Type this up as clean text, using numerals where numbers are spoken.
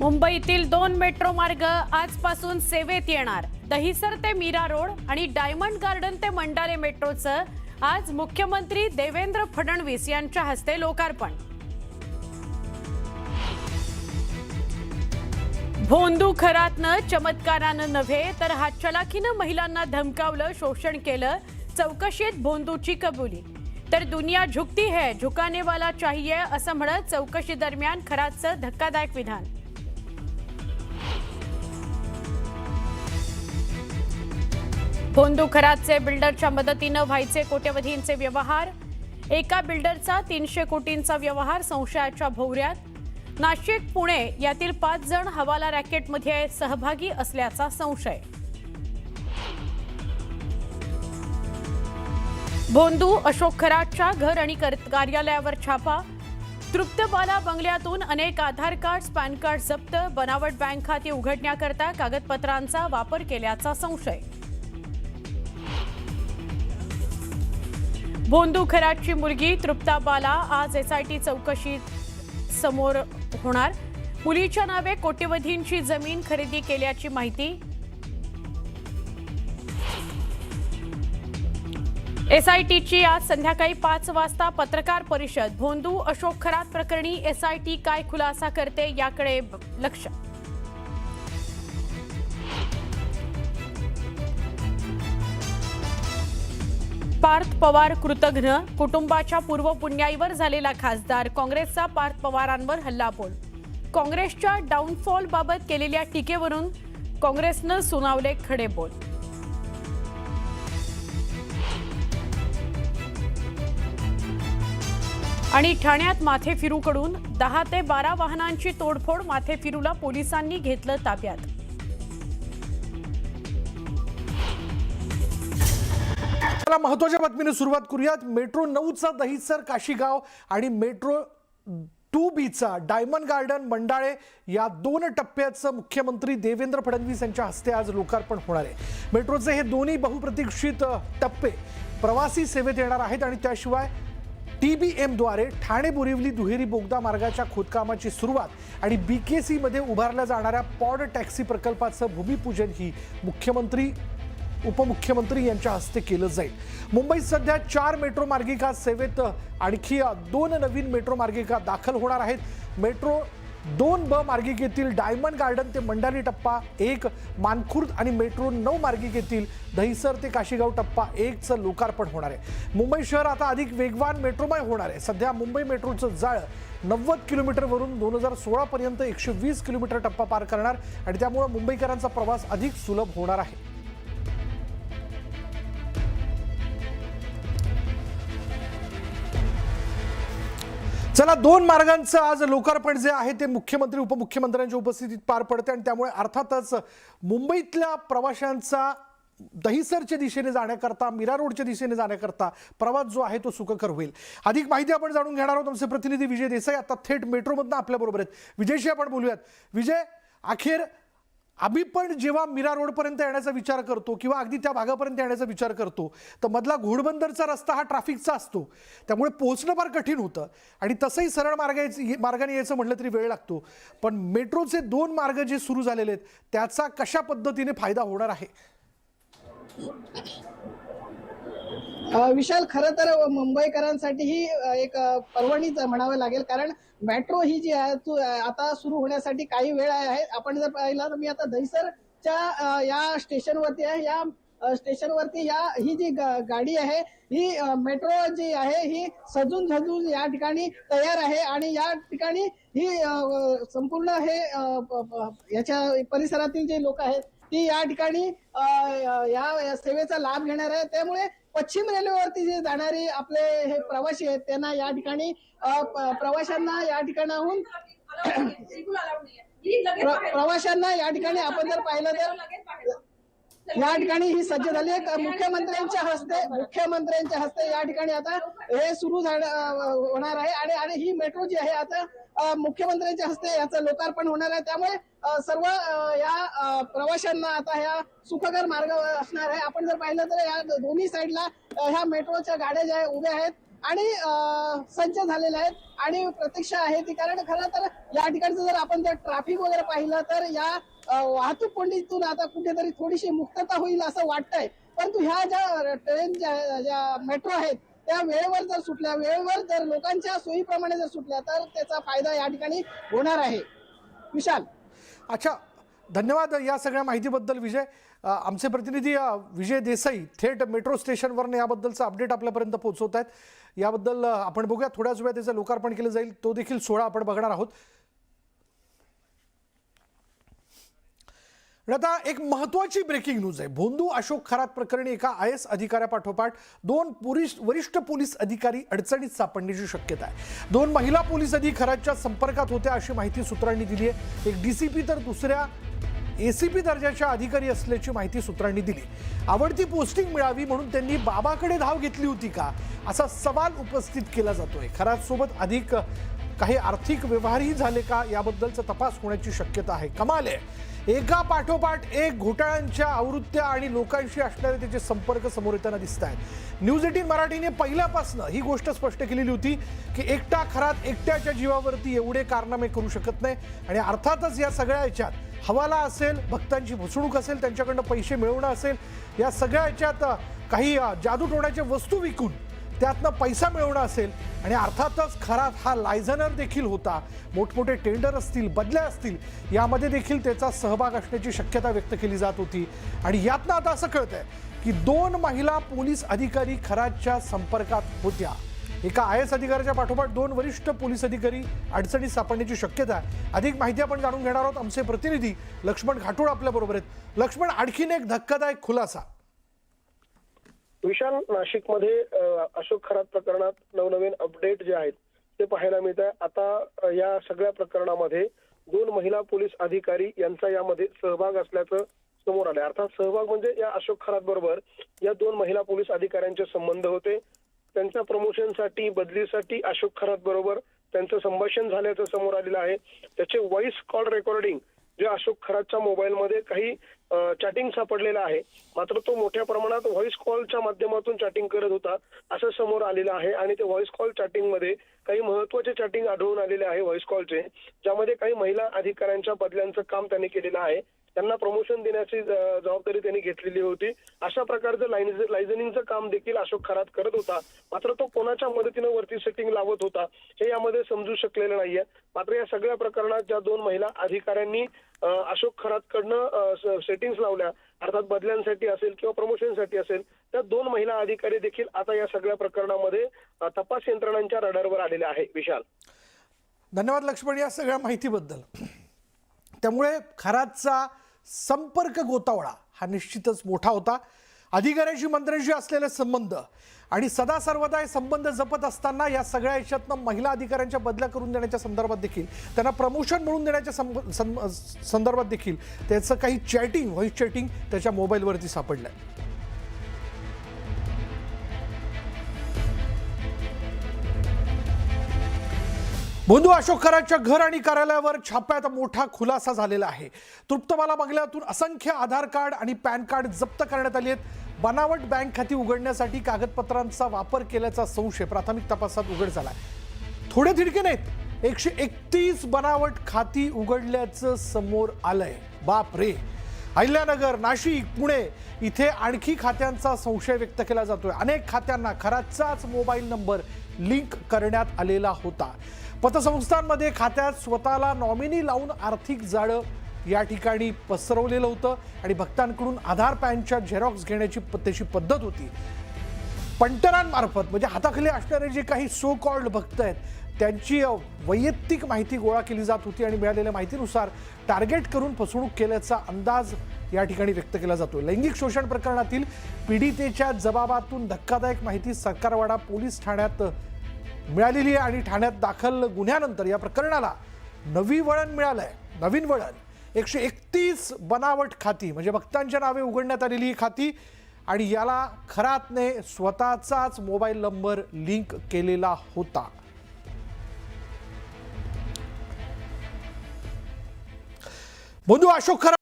मुंबईतील 2 मेट्रो मार्ग आजपासून सेवेत येणार। दहिसर ते मीरा रोड आणि डायमंड गार्डन ते मंडाले मेट्रोचं आज मुख्यमंत्री देवेंद्र फडणवीस यांच्या हस्ते लोकार्पण। भोंदू खरातनं चमत्कारानं नव्हे तर हातचलाखीनं महिलांना धमकावलं, शोषण केलं। चौकशीत भोंदूची कबुली। तर दुनिया झुकती है, झुकाने वाला चाहिए असं म्हणत चौकशी दरम्यान खरातचं धक्कादायक विधान। भोंदू खरातचे बिल्डरच्या मदतीनं व्हायचे कोट्यवधींचे व्यवहार। एका बिल्डरचा 300 कोटींचा व्यवहार संशयाच्या भोवऱ्यात। नाशिक पुणे यातील 5 जण हवाला रॅकेटमध्ये सहभागी असल्याचा संशय। भोंदू अशोक खरातच्या घर आणि कार्यालयावर छापा। तृप्तबाला बंगल्यातून अनेक आधार कार्ड, पॅन कार्ड जप्त। बनावट बँक खाती उघडण्याकरता कागदपत्रांचा वापर केल्याचा संशय। भोंदू खरातची मुलगी तृप्ताबाला आज एसआयटी चौकशीत समोर होणार। मुलीच्या नावे कोट्यवधींची जमीन खरेदी केल्याची माहिती। एसआयटीची आज संध्याकाळी 5 वाजता पत्रकार परिषद। भोंदू अशोक खरात प्रकरणी एसआयटी काय खुलासा करते याकडे लक्ष। पार्थ पवार कृतघ्न, कुटुंबाच्या पूर्व पुण्याईवर झालेला खासदार। काँग्रेसचा पार्थ पवारांवर हल्लाबोल। काँग्रेसच्या डाऊनफॉल बाबत केलेल्या टीकेवरून काँग्रेसनं सुनावले खडे बोल। आणि ठाण्यात माथेफिरूकडून 10 ते 12 वाहनांची तोडफोड। माथेफिरूला पोलिसांनी घेतलं ताब्यात। महत्त्वाच्या बातमीने सुरुवात करूयात। मेट्रो 9चा दहिसर काशीगाव आणि मेट्रो 2B चा डायमंड गार्डन मंडाळे या 2 टप्प्याचं मुख्यमंत्री देवेंद्र फडणवीस यांच्या हस्ते आज लोकार्पण होणार आहे। मेट्रोचे हे दोन्ही बहुप्रतीक्षित टप्पे प्रवासी सेवेत येणार आहेत आणि त्याशिवाय TBM द्वारे ठाणे बोरिवली दुहेरी बोगदा मार्गाच्या खोदकामाची सुरुवात आणि BKC मध्ये उभारल्या जाणाऱ्या पॉड टॅक्सी प्रकल्पाचं भूमिपूजन ही मुख्यमंत्री उपमुख्यमंत्री यांच्या हस्ते केलं जाईल। मुंबईत सध्या 4 मेट्रो मार्गिका सेवेत आणखी 2 नवीन मेट्रो मार्गिका दाखल होणार आहेत। मेट्रो 2B मार्गिकेतील डायमंड गार्डन ते मंडाली टप्पा 1, मानखुर्द आणि मेट्रो 9 मार्गिकेतील दहिसर ते काशीगाव टप्पा 1 चं लोकार्पण होणार आहे। मुंबई शहर आता अधिक वेगवान मेट्रोमय होणार आहे। सध्या मुंबई मेट्रोचं जाळं 90 किलोमीटरवरून 2016 पर्यंत 120 किलोमीटर टप्पा पार करणार आणि त्यामुळे मुंबईकरांचा प्रवास अधिक सुलभ होणार आहे। चला, 2 मार्गांचं आज लोकार्पण जे आहे ते मुख्यमंत्री उपमुख्यमंत्र्यांच्या उपस्थितीत पार पडते आणि त्यामुळे अर्थातच मुंबईतल्या प्रवाशांचा दहिसरच्या दिशेने जाण्याकरता, मीरा रोडच्या दिशेने जाण्याकरता प्रवास जो आहे तो सुखकर होईल। अधिक माहिती आपण जाणून घेणार आहोत। आमचे प्रतिनिधी विजय देसाई आता थेट मेट्रोमधून आपल्याबरोबर आहेत। विजयशी आपण बोलूयात। विजय, अखेर आम्ही पण जेव्हा मीरा रोडपर्यंत येण्याचा विचार करतो किंवा अगदी त्या भागापर्यंत येण्याचा विचार करतो तर मधला घोडबंदरचा रस्ता हा ट्रॅफिकचा असतो, त्यामुळे पोहोचणं फार कठीण होतं आणि तसंही सरळ मार्गाने यायचं म्हटलं तरी वेळ लागतो। पण मेट्रोचे 2 मार्ग जे सुरू झालेले आहेत त्याचा कशा पद्धतीने फायदा होणार आहे? विशाल, खरं तर मुंबईकरांसाठी ही एक पर्वणीच म्हणावं लागेल, कारण मेट्रो ही जी आहे आता सुरू होण्यासाठी काही वेळ आहे। आपण जर पाहिलं तर मी आता दहिसरच्या या स्टेशनवरती आहे। या स्टेशनवरती ही जी गाडी आहे ही मेट्रो जी आहे ही सजून झजून या ठिकाणी तयार आहे आणि या ठिकाणी ही संपूर्ण हे याच्या परिसरातील जे लोक आहेत ती या ठिकाणी या सेवेचा लाभ घेणार आहे। त्यामुळे पश्चिम रेल्वेवरती जे जाणारे आपले हे प्रवासी आहेत त्यांना या ठिकाणी प्रवाशांना या ठिकाणाहून आपण जर पाहिलं तर या ठिकाणी ही सज्ज झाली आहे। मुख्यमंत्र्यांच्या हस्ते या ठिकाणी आता हे सुरू होणार आहे आणि ही मेट्रो जी आहे आता मुख्यमंत्र्यांच्या हस्ते याचं लोकार्पण होणार आहे। त्यामुळे सर्व या प्रवाशांना आता ह्या सुखकर मार्ग असणार आहे। आपण जर पाहिलं तर या दोन्ही साईडला ह्या मेट्रोच्या गाड्या ज्या उभ्या आहेत आणि सज्ज झालेले आहेत आणि प्रतीक्षा आहे ती. कारण खरं तर या ठिकाणचं जर आपण जर ट्रॅफिक वगैरे पाहिलं तर या वाहतूक कोंडीतून आता कुठेतरी थोडीशी मुक्तता होईल असं वाटतंय. परंतु ह्या ज्या ट्रेन ज्या मेट्रो आहेत त्या वेळेवर जर सुटल्या, वेळेवर जर लोकांच्या सोयीप्रमाणे जर सुटल्या तर त्याचा फायदा या ठिकाणी होणार आहे. विशाल. अच्छा, धन्यवाद या सगळ्या माहितीबद्दल विजय. आमचे प्रतिनिधी विजय देसाई थेट मेट्रो स्टेशनवरनं याबद्दलचं अपडेट आपल्यापर्यंत पोहोचवत आहेत. याबद्दल आपण बघूया, थोड्याच वेळात त्याचं लोकार्पण केलं जाईल, तो देखील सोहळा आपण बघणार आहोत. आता एक महत्त्वाची ब्रेकिंग न्यूज आहे. भोंदू अशोक खरात प्रकरणी एका IAS अधिकाऱ्यापाठोपाठ 2 वरिष्ठ पोलीस अधिकारी अडचणीत सापडण्याची शक्यता आहे. 2 महिला पोलीस अधिकारी खरातच्या संपर्कात होत्या अशी माहिती सूत्रांनी दिली आहे. एक DCP तर दुसऱ्या ACP दर्जाच्या अधिकारी असल्याची माहिती सूत्रांनी दिली. आवडती पोस्टिंग मिळावी म्हणून त्यांनी बाबाकडे धाव घेतली होती का, असा सवाल उपस्थित केला जातोय. खरात सोबत अधिक काही आर्थिक व्यवहारही झाले का याबद्दलचा तपास होण्याची शक्यता आहे. कमाल आहे, एका पाठोपाठ एक घोटाळ्यांच्या आवृत्त्या आणि लोकांशी असणारे त्याचे संपर्क समोर येताना दिसत आहेत. न्यूज 18 मराठीने पहिल्यापासून ही गोष्ट स्पष्ट केलेली होती की एकटा खरात एकट्याच्या जीवावरती एवढे कारनामे करू शकत नाही. आणि अर्थातच या सगळ्या ह्याच्यात हवाला असेल, भक्तांची फसवणूक असेल, त्यांच्याकडनं पैसे मिळवणं असेल, या सगळ्या ह्याच्यात काही जादूटोण्याच्या वस्तू विकून त्यातनं पैसा मिळवणं असेल. आणि अर्थातच खरात हा लायझनर देखील होता. मोठमोठे टेंडर असतील, बदल्या असतील, यामध्ये देखील त्याचा सहभाग असण्याची शक्यता व्यक्त केली जात होती. आणि यातनं आता असं कळतंय की 2 महिला पोलीस अधिकारी खरातच्या संपर्कात होत्या. एका IAS अधिकाऱ्याच्या पाठोपाठ 2 वरिष्ठ पोलीस अधिकारी अडचणीत सापडण्याची शक्यता आहे. अधिक माहिती आपण जाणून घेणार आहोत. आमचे प्रतिनिधी लक्ष्मण घाटोळ आपल्या बरोबर आहेत. लक्ष्मण, आणखीन एक धक्कादायक खुलासा. विशाल, नाशिकमध्ये अशोक खरात प्रकरणात नवनवीन अपडेट जे आहेत ते पाहायला मिळत आहे. आता या सगळ्या प्रकरणामध्ये 2 महिला पोलीस अधिकारी यांचा यामध्ये सहभाग असल्याचं समोर आलंय. अर्थात सहभाग म्हणजे या अशोक खरात बरोबर या 2 महिला पोलीस अधिकाऱ्यांचे संबंध होते. त्यांच्या प्रमोशनसाठी, बदलीसाठी अशोक खरात बरोबर त्यांचं संभाषण झाल्याचं समोर आलेलं आहे. त्याचे व्हॉइस कॉल रेकॉर्डिंग जे अशोक खरातच्या मोबाईलमध्ये काही चॅटिंग सापडलेलं आहे. मात्र तो मोठ्या प्रमाणात व्हॉइस कॉलच्या माध्यमातून चॅटिंग करत होता असं समोर आलेलं आहे. आणि ते व्हॉइस कॉल चॅटिंग मध्ये काही महत्वाचे चॅटिंग आढळून आलेले आहे व्हॉइस कॉलचे, ज्यामध्ये काही महिला अधिकाऱ्यांच्या बदल्यांचं काम त्यांनी केलेलं आहे. त्यांना प्रमोशन देण्याची जबाबदारी त्यांनी घेतलेली होती. अशा प्रकारचं लायझनिंगचं काम देखील अशोक खरात करत होता. मात्र तो कोणाच्या मदतीनं वरती सेटिंग लावत होता हे यामध्ये समजू शकलेलं नाहीये. मात्र या सगळ्या प्रकरणात ज्या 2 महिला अधिकाऱ्यांनी अशोक खरातकडनं सेटिंग्स लावल्या, अर्थात बदल्यांसाठी असेल किंवा प्रमोशनसाठी असेल, त्या 2 महिला अधिकारी देखील आता या सगळ्या प्रकरणामध्ये तपास यंत्रणांच्या रडारवर आलेल्या आहे. विशाल, धन्यवाद लक्ष्मण या सगळ्या माहितीबद्दल. त्यामुळे खरातचा संपर्क गोतावळा हा निश्चितच मोठा होता. अधिकाऱ्यांशी मंत्र्यांशी असलेले संबंध आणि सदा सर्वदा हे संबंध जपत असताना या सगळ्या याच्यातनं महिला अधिकाऱ्यांच्या बदल्या करून देण्याच्या संदर्भात देखील, त्यांना प्रमोशन मिळवून देण्याच्या संदर्भात देखील त्याचं काही चॅटिंग, व्हॉइस चॅटिंग त्याच्या मोबाईलवरती सापडलंय. भोंदू अशोक खरातच्या घर आणि कार्यालयावर छाप्यात मोठा खुलासा झालेला आहे. तृप्तवाला बंगल्यातून असंख्य आधार कार्ड आणि पॅन कार्ड जप्त करण्यात आली आहेत. बनावट बँक खाती उघडण्यासाठी कागदपत्रांचा वापर केल्याचा संशय प्राथमिक तपासात उघड झालाय. थोडे थिडके नाहीत, 131 बनावट खाती उघडल्याचं समोर आलंय. बाप रे. अहिल्यानगर, नाशिक, पुणे इथे आणखी खात्यांचा संशय व्यक्त केला जातोय. अनेक खात्यांना खरातचाच मोबाईल नंबर लिंक करण्यात आलेला होता. पतसंस्थांमध्ये खात्यात स्वतःला नॉमिनी लावून आर्थिक जाळं या ठिकाणी पसरवलेलं होतं आणि भक्तांकडून आधार पॅनच्या झेरॉक्स घेण्याची त्याची पद्धत होती. पंटरांमार्फत म्हणजे हाताखाली असणारे जे काही सो कॉल्ड भक्त आहेत त्यांची वैयक्तिक माहिती गोळा केली जात होती आणि मिळालेल्या माहितीनुसार टार्गेट करून फसवणूक केल्याचा अंदाज या ठिकाणी व्यक्त केला जातो. लैंगिक शोषण प्रकरणातील पीडितेच्या जबाबातून धक्कादायक माहिती सरकारवाडा पोलीस ठाण्यात मिळालेली आहे आणि ठाण्यात दाखल गुन्ह्यानंतर या प्रकरणाला नवीन वळण 131 बनावट खाती म्हणजे भक्तांच्या नावे उघडण्यात आलेली ही खाती आणि याला खरातने स्वतःचाच मोबाईल नंबर लिंक केलेला होता. भोंदू अशोक खरात